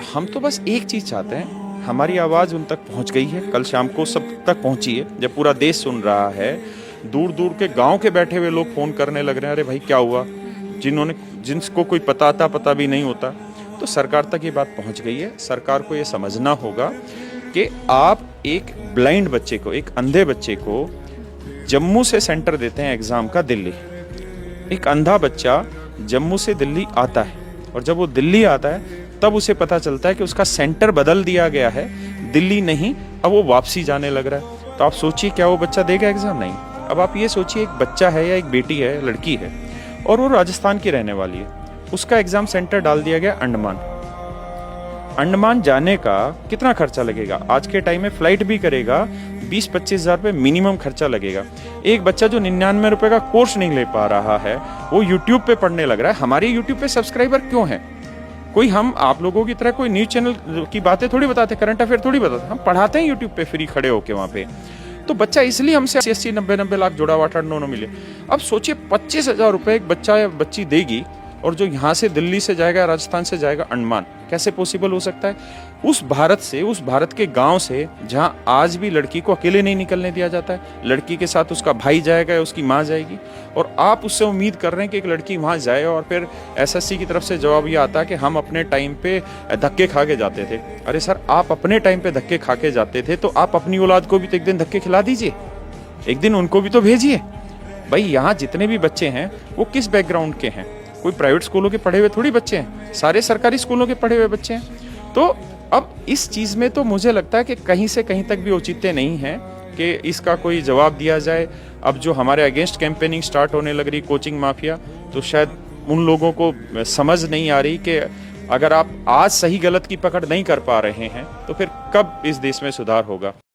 हम तो बस एक चीज़ चाहते हैं, हमारी आवाज़ उन तक पहुंच गई है, कल शाम को सब तक पहुंची है। जब पूरा देश सुन रहा है, दूर दूर के गांव के बैठे हुए लोग फ़ोन करने लग रहे हैं, अरे भाई क्या हुआ, जिनको कोई पता भी नहीं होता। तो सरकार तक ये बात पहुंच गई है। सरकार को ये समझना होगा कि आप एक ब्लाइंड बच्चे को, एक अंधे बच्चे को जम्मू से सेंटर देते हैं एग्ज़ाम का दिल्ली। एक अंधा बच्चा जम्मू से दिल्ली आता है और जब वो दिल्ली आता है तब उसे पता चलता है कि उसका सेंटर बदल दिया गया है, दिल्ली नहीं, अब वो वापसी जाने लग रहा है। तो आप सोचिए क्या वो बच्चा देगा एग्ज़ाम? नहीं। अब आप ये सोचिए एक बच्चा है या एक बेटी है, लड़की है, और वो राजस्थान की रहने वाली है, उसका एग्ज़ाम सेंटर डाल दिया गया अंडमान। अंडमान जाने का कितना खर्चा लगेगा? आज के टाइम में फ्लाइट भी करेगा 20-25 हज़ार रुपये मिनिमम खर्चा लगेगा। एक बच्चा जो 99 रुपये का कोर्स नहीं ले पा रहा है, वो यूट्यूब पे पढ़ने लग रहा है। हमारे यूट्यूब पे सब्सक्राइबर क्यों हैं? कोई हम आप लोगों की तरह कोई न्यूज़ चैनल की बातें थोड़ी बताते, करंट अफेयर थोड़ी बताते, हम पढ़ाते हैं यूट्यूब पे फ्री खड़े होके वहाँ पे। तो बच्चा इसलिए हमसे 80-80, 90-90 लाख जोड़ा हुआ 8-9 मिले। अब सोचिए 25,000 रुपये एक बच्चा या बच्ची देगी, और जो यहाँ से दिल्ली से जाएगा, राजस्थान से जाएगा अंडमान, कैसे पॉसिबल हो सकता है? उस भारत के गांव से जहाँ आज भी लड़की को अकेले नहीं निकलने दिया जाता है, लड़की के साथ उसका भाई जाएगा या उसकी माँ जाएगी, और आप उससे उम्मीद कर रहे हैं कि एक लड़की वहाँ जाए। और फिर एसएससी की तरफ से जवाब ये आता है कि हम अपने टाइम पे धक्के खा के जाते थे। अरे सर, आप अपने टाइम पे धक्के खा के जाते थे तो आप अपनी औलाद को भी तो एक दिन धक्के खिला दीजिए, एक दिन उनको भी तो भेजिए। भाई यहाँ जितने भी बच्चे हैं वो किस बैकग्राउंड के हैं? कोई प्राइवेट स्कूलों के पढ़े हुए थोड़ी बच्चे हैं, सारे सरकारी स्कूलों के पढ़े हुए बच्चे हैं। तो अब इस चीज़ में तो मुझे लगता है कि कहीं से कहीं तक भी औचित्य नहीं है कि इसका कोई जवाब दिया जाए। अब जो हमारे अगेंस्ट कैंपेनिंग स्टार्ट होने लग रही कोचिंग माफिया, तो शायद उन लोगों को समझ नहीं आ रही कि अगर आप आज सही गलत की पकड़ नहीं कर पा रहे हैं तो फिर कब इस देश में सुधार होगा।